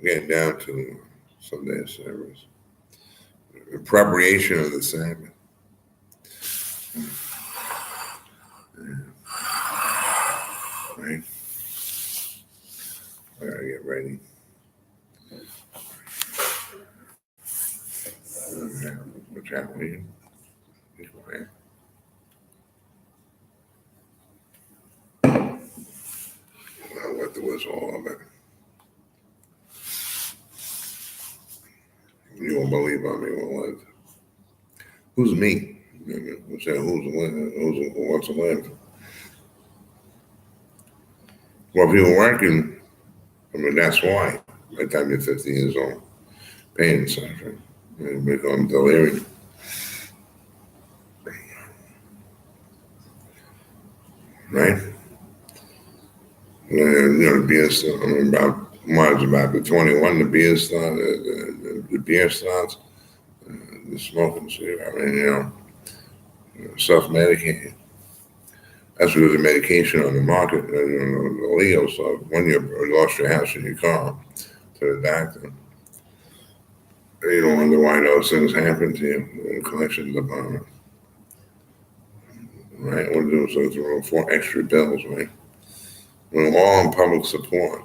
getting down to Sunday service. The preparation of the Sabbath. Right? I gotta get ready. What's happening? What was all of it? You won't believe on me. Well, who's me? Who's wants to live? Well, if you're working, I mean, that's why. By the time you're 50 years old, pain and suffering, you become delirious. Right? The beer starts. I mean, about the 21, the beer starts. The beer starts. The smoking cigarette. I mean, self-medicating. That's because the medication on the market, the legal stuff. When you lost your house and your car to the doctor, you don't wonder why those things happen to you in the collection department. Right? What do is throw 4 extra bills, right? We're all in public support.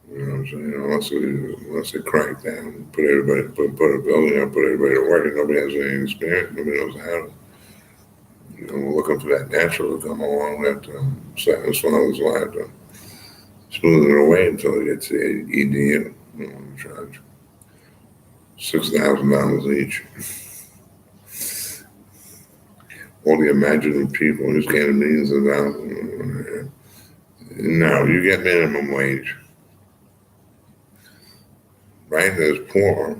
You know what I'm saying? Unless they crack down, put a building up, put everybody to work, and nobody has any experience, nobody knows how to. We're looking for that natural to come along that satisfies life, smooth it away until it gets the EDU. Charge $6,000 each. All the imaginary people who's getting millions of dollars. No, you get minimum wage. Right? There's poor.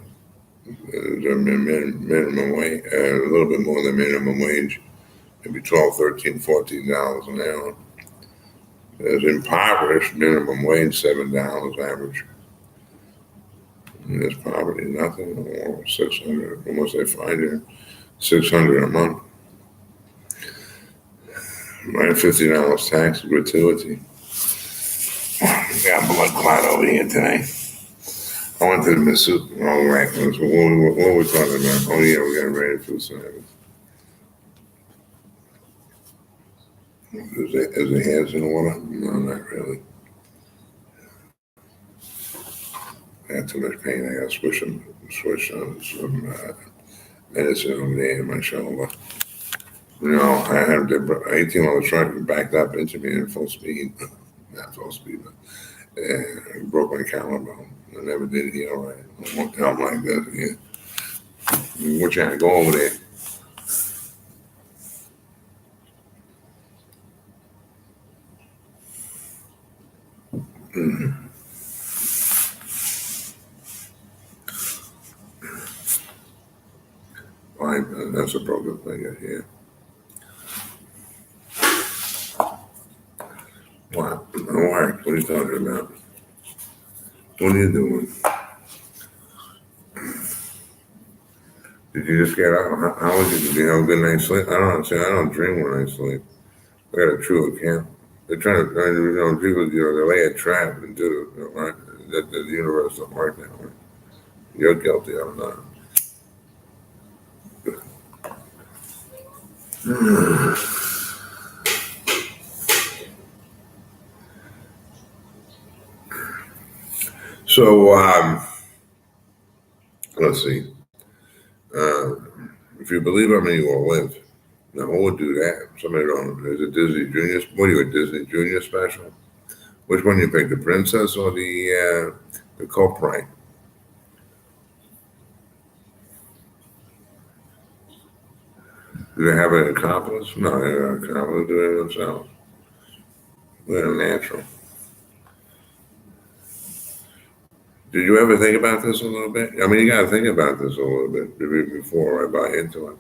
There's a minimum wage, a little bit more than minimum wage. Maybe $12, $13, $14 an hour. There's impoverished minimum wage, $7 average. And there's poverty, nothing, or 600, unless they find it, 600 a month. Right, $50 tax gratuity. Got blood clot over here today. I went to the masseuse. All right, what were we talking about? Oh yeah, we got ready for service. Is the hands in the water? No, not really. I had too much pain. I got to switch on some medicine over there in my shoulder. I had the 18-wheeler truck backed up into me at full speed. Not full speed, but broke my collarbone. I never did heal right. I won't help like that again. We're trying to go over there. Fine, that's a broken thing here. What? All right, what are you talking about? What are you doing? Did you just get up? How was it? Did you have a good night's sleep? I don't understand. I don't dream when I sleep. I got a true account. They're trying to, people, they lay a trap and do it, right? That the universe don't work that way. You're guilty, I'm not. So, let's see. If you believe how many you will live, now who would do that? Somebody don't. Is it Disney Junior? What are you, a Disney Junior special? Which one you pick, the princess or the culprit? Do they have an accomplice? No, they don't have an accomplice. Do it themselves. They're natural. Did you ever think about this a little bit? I mean, you got to think about this a little bit before I buy into it.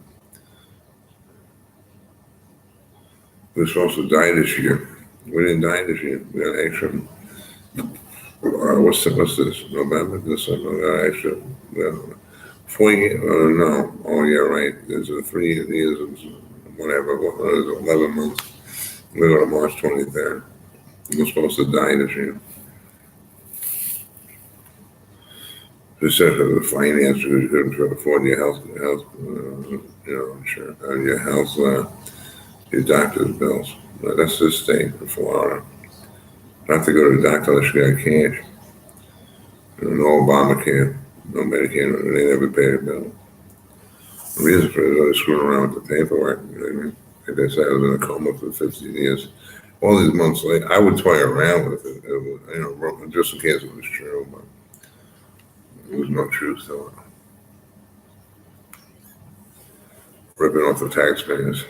We're supposed to die this year. We didn't die this year. We got extra. What's this? November, December. We got extra. 4 years. No. Oh, yeah, right. There's 3 years and whatever. 11 months. We go to March 23rd. We're supposed to die this year. Except for the finance, because you couldn't afford your your health, your doctor's bills. But that's the state in Florida. Not to go to the doctor unless you got cash. No Obamacare, no Medicare, they never pay a bill. The reason for it is always screwing around with the paperwork. You know what I mean? Like I said, I was in a coma for 15 years. All these months later, I would toy around with it, just in case it was true, but there was no truth to it. Ripping off the taxpayers.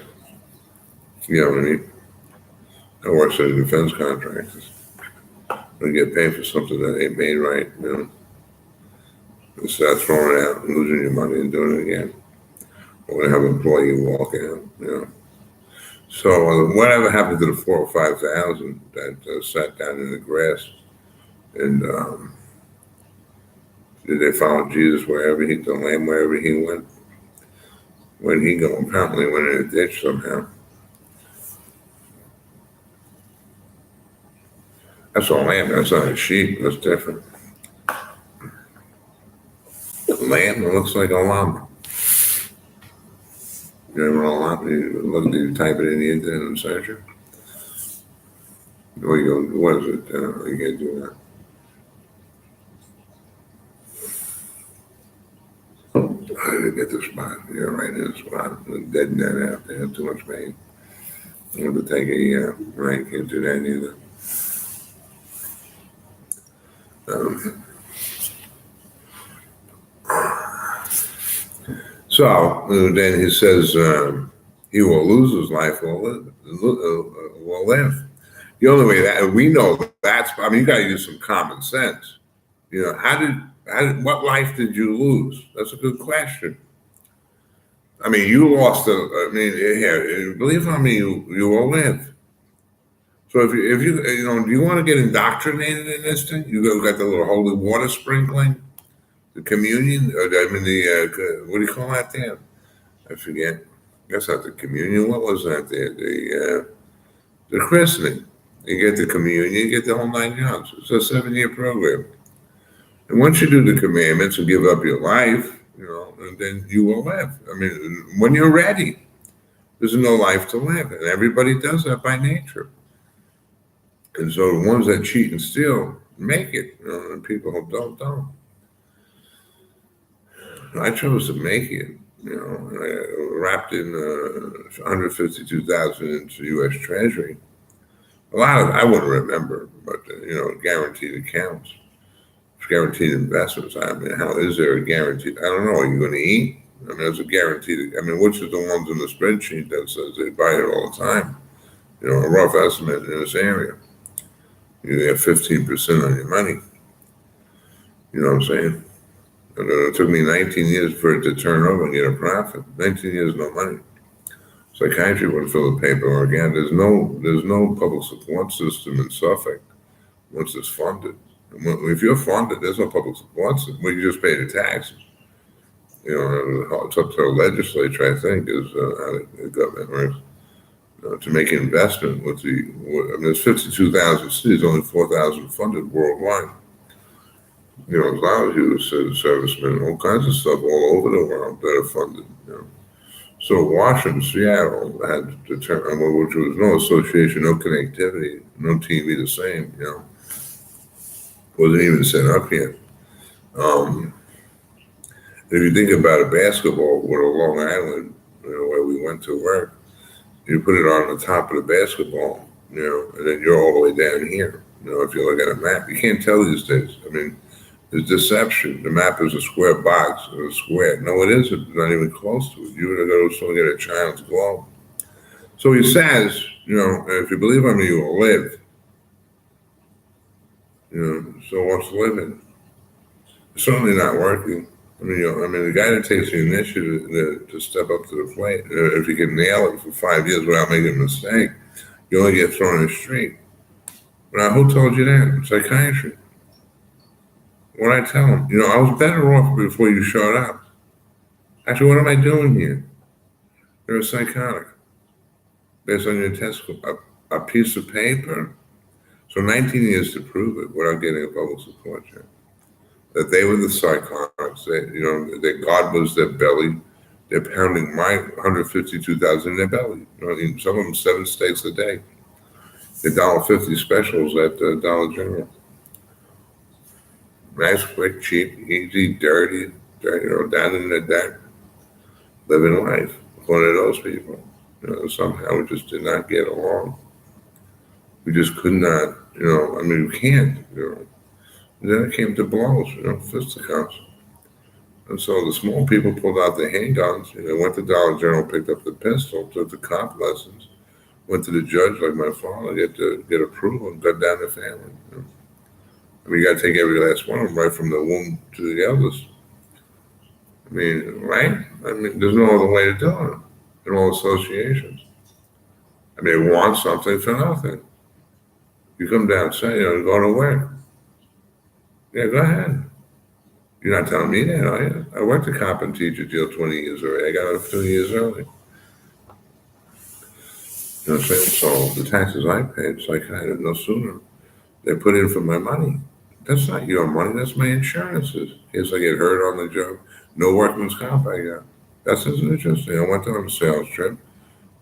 You know what I mean? I work for the defense contractors. They get paid for something that ain't made right, you know. And start throwing it out and losing your money and doing it again. Or when I have an employee walk out, you know. So whatever happened to the 4,000 or 5,000 that sat down in the grass and did they follow Jesus wherever the lamb wherever he went? Where'd he go? Apparently went in a ditch somehow. That's a lamb. That's not a sheep. That's different. A lamb that looks like a llama. You know what a llama? You type it in the internet and search it. Or you go, what is it? You can't do that. I didn't get the spot. You're right in the spot. Dead net out there. Too much pain. I want to take right, can't do that either. So then he says he will lose his life or will live. The only way that we know you got to use some common sense. You know, what life did you lose? That's a good question. I mean, you lost believe on me, you will live. So if you do you want to get indoctrinated in this thing? You got the little holy water sprinkling, the communion, what do you call that there? I forget. That's not the communion. What was that there? The christening. You get the communion, you get the whole 9 yards. It's a 7-year program. And once you do the commandments and give up your life, and then you will live. I mean, when you're ready, there's no life to live. And everybody does that by nature. And so the ones that cheat and steal make it, and people who don't. I chose to make it, I wrapped in 152,000 into U.S. Treasury. A lot of I wouldn't remember, but guaranteed accounts, guaranteed investments. I mean, how is there a guaranteed? I don't know. Are you going to eat? I mean, there's a guaranteed. I mean, which is the ones in the spreadsheet that says they buy it all the time? A rough estimate in this area. You have 15% on your money. You know what I'm saying? And it took me 19 years for it to turn over and get a profit. 19 years, no money. Psychiatry wouldn't fill the paperwork again. There's no public support system in Suffolk once it's funded. If you're funded, there's no public support system. Well, you just pay the taxes. It's up to the legislature, I think, is how the government works. To make an investment there's 52,000 cities, only 4,000 funded worldwide. There's a lot of you servicemen, all kinds of stuff all over the world that are funded. So Washington, Seattle had to turn, which was no association, no connectivity, no TV the same. Wasn't even set up yet. If you think about a basketball with a Long Island, where we went to work. You put it on the top of the basketball, and then you're all the way down here. If you look at a map, you can't tell these days. I mean, there's deception. The map is a square box, or a square. No, it isn't. It's not even close to it. You're going to go get a child's globe. So he says, if you believe on me, you will live. So what's living? It's certainly not working. I mean, the guy that takes the initiative to step up to the plate, if you can nail it for 5 years without making a mistake, you only get thrown in the street. But who told you that? Psychiatry. What I tell him, I was better off before you showed up. Actually, what am I doing here? You're a psychotic. Based on your test, a piece of paper. So 19 years to prove it without getting a public support check. that they were the psychotics, that God was their belly. They're pounding my 152,000 in their belly. Some of them 7 steaks a day. The $1.50 specials at Dollar General. Nice, quick, cheap, easy, dirty, down in the deck, living life. One of those people. Somehow we just did not get along. We just could not, we can't, And then it came to blows, fisticuffs. And so the small people pulled out their handguns, went to Dollar General, picked up the pistol, took the cop lessons, went to the judge like my father, get approval, and got down the family. You got to take every last one of them, right from the womb to the eldest. Right? There's no other way to do it in all associations. Want something for nothing. You come down and say, go to work. Yeah, go ahead. You're not telling me that, are you? I worked a cop and teacher deal 20 years already. I got out 2 years early. You know what I'm saying? So the taxes I paid, it's like I had no sooner. They put in for my money. That's not your money. That's my insurances. In case I get hurt on the job. No workman's comp I got. That's interesting. I went on a sales trip,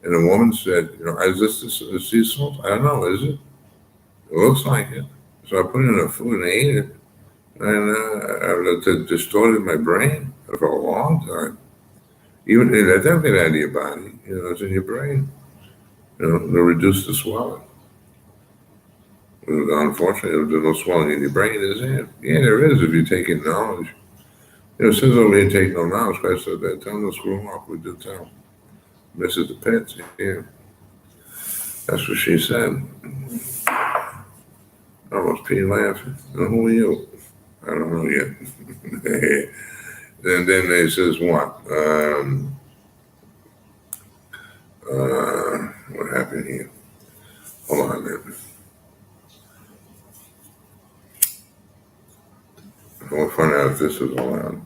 and a woman said, is this the sea salt? I don't know, is it? It looks like it. So I put it in the food and I ate it. And it distorted my brain for a long time. Even that doesn't get out of your body, it's in your brain. To reduce the swelling. Unfortunately, there's no swelling in your brain, is there? Yeah, there is if you take in knowledge. It says over here, take no knowledge. Christ said that. Tell them to screw them off. We do tell them. Mrs. the Pets, yeah. That's what she said. I almost peed laughing. Who are you? I don't know yet. And then they says what? What happened here? Hold on a minute. I want to find out if this is allowed.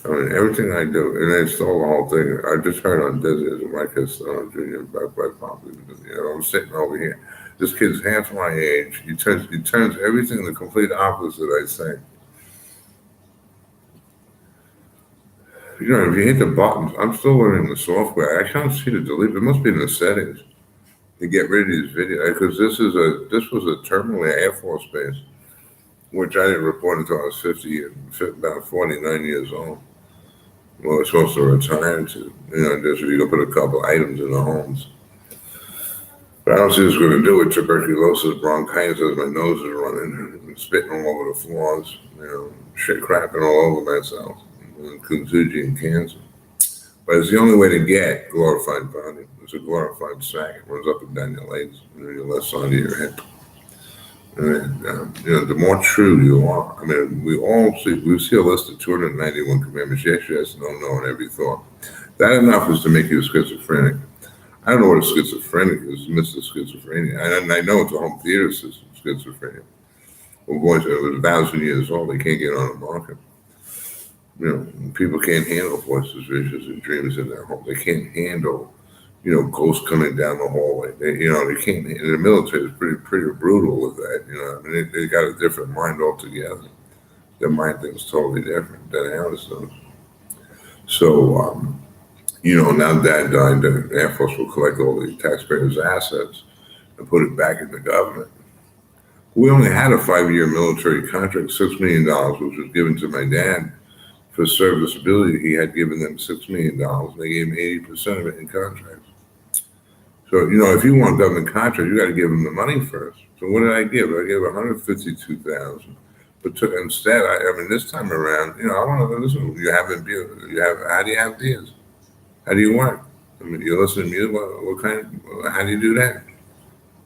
Everything I do, and they stole the whole thing. I just heard on Disney as Mike Castellano Jr. by Poppy. I'm sitting over here. This kid's half my age. He turns everything the complete opposite I say. If you hit the buttons, I'm still learning the software. I can't see the delete. It must be in the settings to get rid of these videos because this was a terminal Air Force base, which I didn't report until I was about 49 years old. Well, I was supposed to retire to, just you go put a couple items in the homes. But I don't see what's going to do with tuberculosis, bronchitis, as my nose is running, and spitting all over the floors, shit crapping all over myself, and Kintsugi and cancer. But it's the only way to get glorified body. It's a glorified sack. It runs up and down your legs, your left side of your hip. And the more true you are. We see a list of 291 commandments. Yes, no, and every thought. That enough is to make you a schizophrenic. I don't know what a schizophrenic is, Mr. Schizophrenia. And I know it's a home theater system, schizophrenia. Well, boys, it was 1,000 years old. They can't get on the market. People can't handle voices, visions, and dreams in their home. They can't handle, ghosts coming down the hallway. They can't. In the military, it's pretty brutal with that. They got a different mind altogether. Their mind thinks totally different than ours does. So, now Dad died, the Air Force will collect all the taxpayers' assets and put it back in the government. We only had a 5-year military contract, $6 million, which was given to my dad. For serviceability, he had given them $6 million. They gave him 80% of it in contracts. So, if you want government contract, you got to give them the money first. So what did I give? I gave $152,000. But instead, this time around, I want to listen. How do you have deals? How do you work? You listen to music. How do you do that?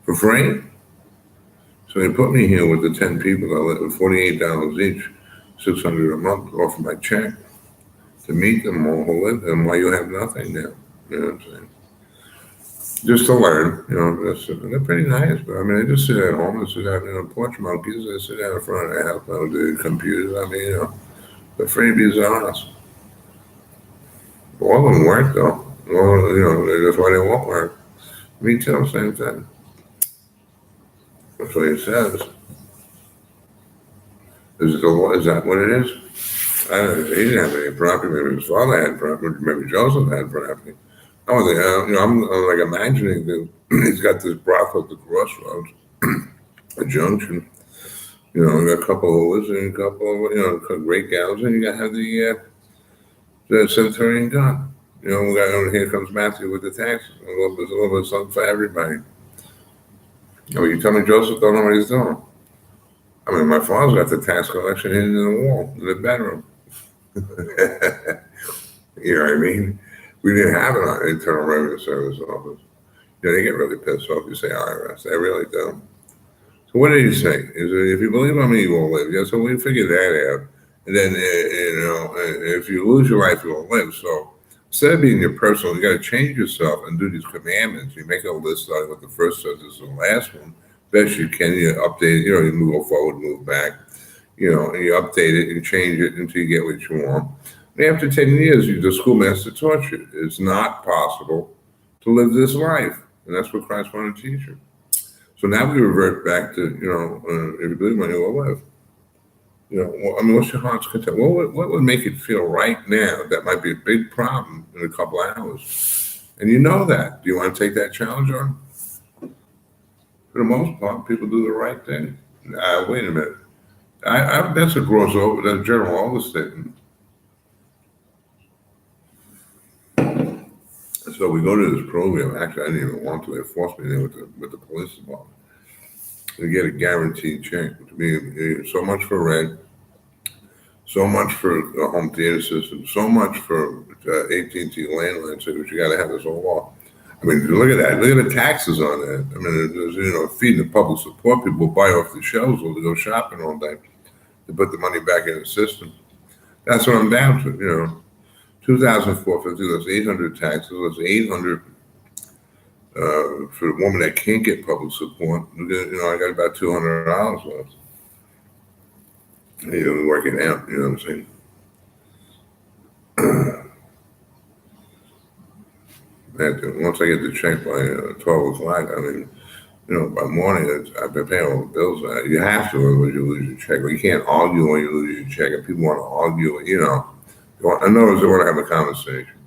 For free? So they put me here with the 10 people that live with $48 each. $600 a month off my check to meet them all who live there while you have nothing now. You know what I'm saying? Just to learn, they're pretty nice, but I just sit at home and sit out in the porch monkeys. I sit out in front of the house with the computers. The freebies are us. All of them work though. That's why they won't work. Me too, same thing. That's what he says. Is that what it is? I don't know. He didn't have any property. Maybe his father had property. Maybe Joseph had property. I'm like imagining that he's got this brothel at the crossroads, a junction. We got a couple of hoods and a couple of, great gals, and you got to have the centurion gun. We got, here comes Matthew with the taxes. A little bit of something for everybody. You tell me Joseph don't know what he's doing. My father's got the tax collection hidden in the wall, in the bedroom. You know what I mean? We didn't have it on Internal Revenue Service office. They get really pissed off. You say IRS. They really do. So what did he say? If you believe on me, you will live. Yeah, so we figured that out. And then, if you lose your life, you will live. So instead of being your personal, you got to change yourself and do these commandments. You make a list starting with the first sentence and the last one. Best you can, you update it. You move forward, move back. And you update it and change it until you get what you want. And after 10 years, the schoolmaster taught you it's not possible to live this life. And that's what Christ wanted to teach you. So now we revert back to, if you believe money will live. What's your heart's content? What would make it feel right now that might be a big problem in a couple of hours? And you know that. Do you want to take that challenge on? For the most part, people do the right thing. Wait a minute. That's a gross over, that's a general overstatement. So we go to this program. Actually, I didn't even want to. They forced me there with the police department. To get a guaranteed check. To be so much for rent, so much for the home theater system, so much for AT&T landline service. You got to have this all off. Look at that. Look at the taxes on that. There's, feeding the public support. People buy off the shelves or they go shopping all day to put the money back in the system. That's what I'm down to. 2004, that's 800 taxes. That's 800 for the woman that can't get public support. I got about $200 left. Work it out. You know what I'm saying? Once I get the check by 12 o'clock, by morning, I've been paying all the bills. You have to, otherwise you lose your check. You can't argue when you lose your check. And people want to argue, in other words, they want to have a conversation.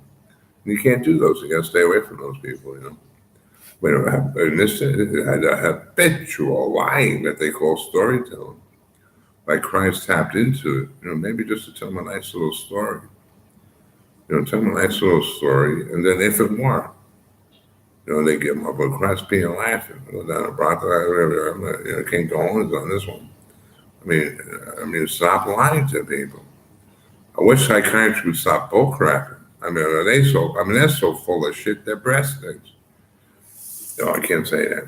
And you can't do those. You got to stay away from those people, In this, a habitual lying that they call storytelling. Like Christ tapped into it, maybe just to tell them a nice little story. Tell them a nice little story, and then if it weren't, they get them up with Christ being laughing. Go down to Brothel, can't go on this one. Stop lying to people. I wish psychiatry would stop bullcrapping. They're so full of shit, they're breathsticks. No, I can't say that.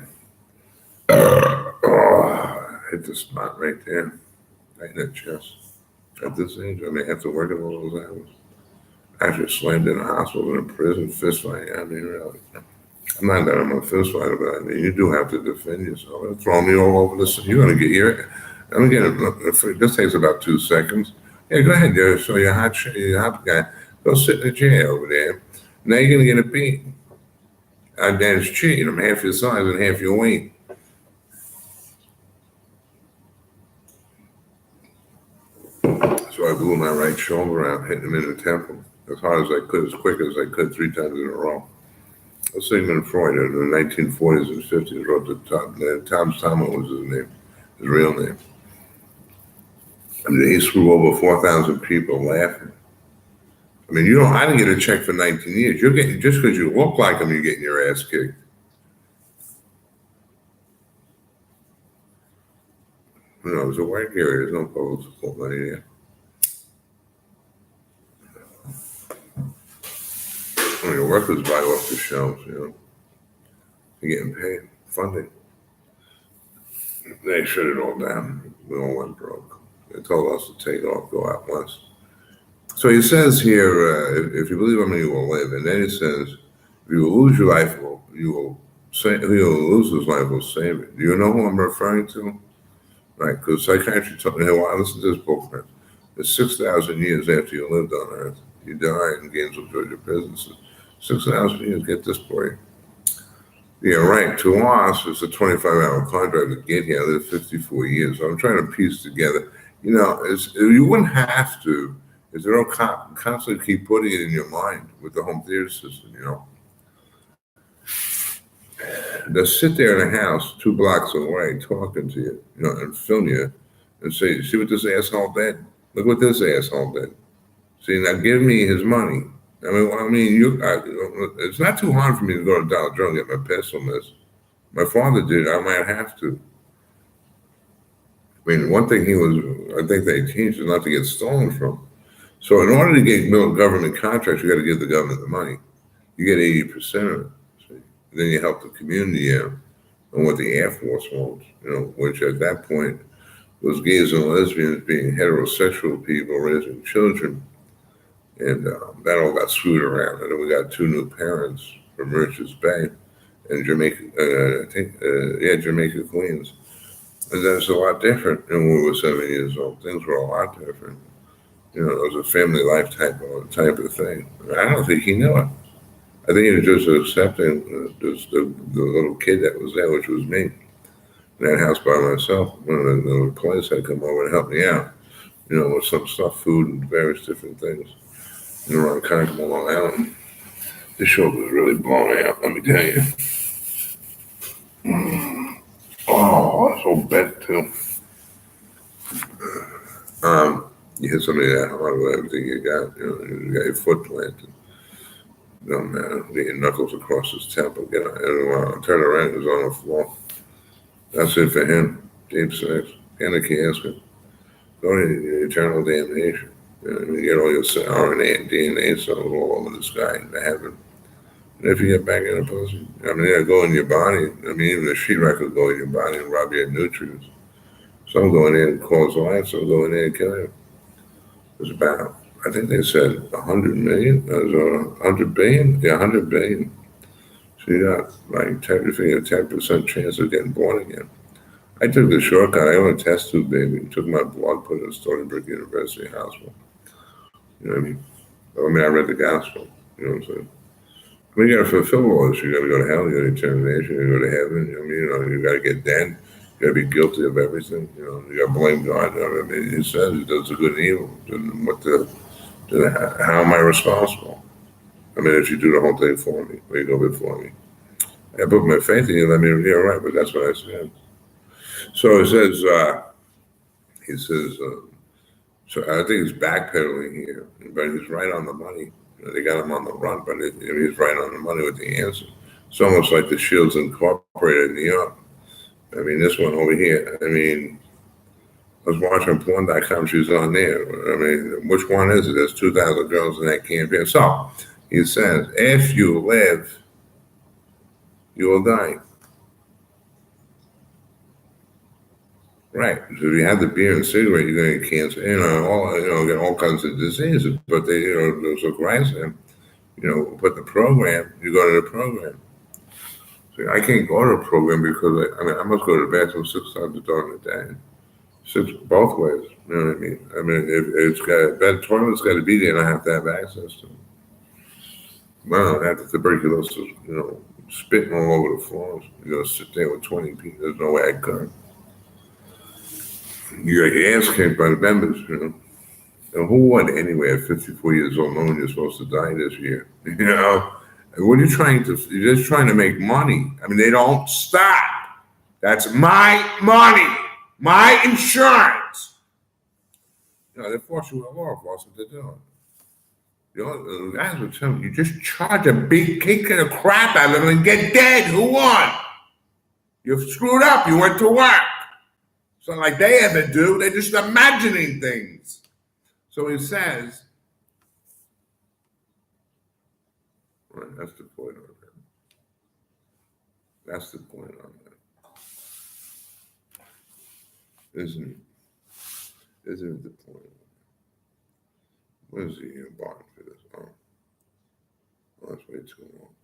I hit the spot right there, right in the chest. At this age, I may have to work at all those hours. I just slammed in a hospital, in a prison, fist fight. Really. I'm not that I'm a fist fighter, but you do have to defend yourself. They'll throw me all over this. You're going to get your. This takes about 2 seconds. Yeah, go ahead. So you're hot guy. Go sit in the chair over there. Now you're going to get a beat. And then it's cheating. I'm half your size and half your weight. So I blew my right shoulder out, hitting him in the temple as hard as I could, as quick as I could, 3 times in a row. Sigmund Freud in the 1940s and 50s wrote Tom Stammer was his name, his real name. He screwed over 4,000 people laughing. I didn't get a check for 19 years. You're getting, just because you look like him, you're getting your ass kicked. It was a white area. There's no public support money there. Workers buy off the shelves, They're getting paid, funding. They shut it all down. We all went broke. They told us to take off, go out west. So he says here, if you believe in me, you will live. And then he says, if you will lose your life, you will save. If you will lose his life, will save it. Do you know who I'm referring to? Right, because psychiatry told me, hey, well, listen to this book, man. It's 6,000 years after you lived on Earth. You died in Gainesville, Georgia prison. 6,000 years, get this boy. Yeah, right. To us, it's a 25-hour contract to get here. I lived 54 years. So I'm trying to piece together. You wouldn't have to if they don't constantly keep putting it in your mind with the home theater system. They'll sit there in a house 2 blocks away talking to you, and film you and say, "See what this asshole did? Look what this asshole did. See, now give me his money." It's not too hard for me to go to Dollar General and get my piss on this. My father did. I might have to. One thing I think they changed is not to get stolen from. So in order to get government contracts, you got to give the government the money. You get 80% of it. See? Then you help the community out on what the Air Force wants, which at that point was gays and lesbians being heterosexual people raising children. And that all got screwed around. And then we got 2 new parents from Merchants Bay and Jamaica, Jamaica, Queens. And that's a lot different than when we were 7 years old. Things were a lot different. It was a family life type of thing. I don't think he knew it. I think he was just accepting the little kid that was there, which was me. In that house by myself. One of the police had come over and help me out, with some stuff, food, and various different things. Around Concord, Long Island. This show was really blown out, let me tell you. Oh, it's so bent too. You hit somebody that hard with everything you got. You got your foot planted. No man, get your knuckles across his temple. Get on, and turn around, he was on the floor. That's it for him. Deep sex, anarchy, asking. Go to eternal damnation. You get all your RNA and DNA cells all over the sky into heaven. And if you get back in a pussy, they'll go in your body. Even the sheetrock will go in your body and rob you of nutrients. Some go in there and cause life, some go in there and kill you. It's about, I think they said 100 million, 100 billion? Yeah, 100 billion. So you got like 10% chance of getting born again. I took the shortcut. I own a test tube baby. Took my blood, put it in Stony Brook University Hospital. You know what I mean? I read the gospel. You know what I'm saying? You got to fulfill all this. You got to go to hell. You got to eternation. You got to go to heaven. You got to get dead. You got to be guilty of everything. You got to blame God. He says he does the good and evil. How am I responsible? If you do the whole thing for me, or you go before me. I put my faith in you. Let me. You're right, but that's what I said. So it says. He says. So I think he's backpedaling here, but he's right on the money. They got him on the run, but he's right on the money with the answer. It's almost like the Shields Incorporated in New York. This one over here. I was watching porn.com. She was on there. Which one is it? There's 2,000 girls in that campaign. So he says, if you live, you will die. Right. So if you have the beer and cigarette, you're going to get cancer. Get all kinds of diseases. But so Christ said, put the program. You go to the program. See, I can't go to a program because I must go to the bathroom 6 times a day. 6 both ways. You know what I mean? If it's got that toilet's got to be there, and I have to have access to it. Well, I have the tuberculosis, spitting all over the floors. You got to sit there with 20 people. There's no way I could. You got your ass kicked by the members, And who would anyway at 54 years old knowing you're supposed to die this year? What are you trying to? You're just trying to make money. They don't stop. That's my money, my insurance. They're forcing the law. That's what they're doing. The guys will tell you just charge a big kick and a crap out of them and get dead. Who won? You screwed up. You went to work. It's not like they ever do. They're just imagining things. So he says, right, that's the point on that. That's the point on that. Isn't it the point? What is the bar for this? Oh, that's way too long.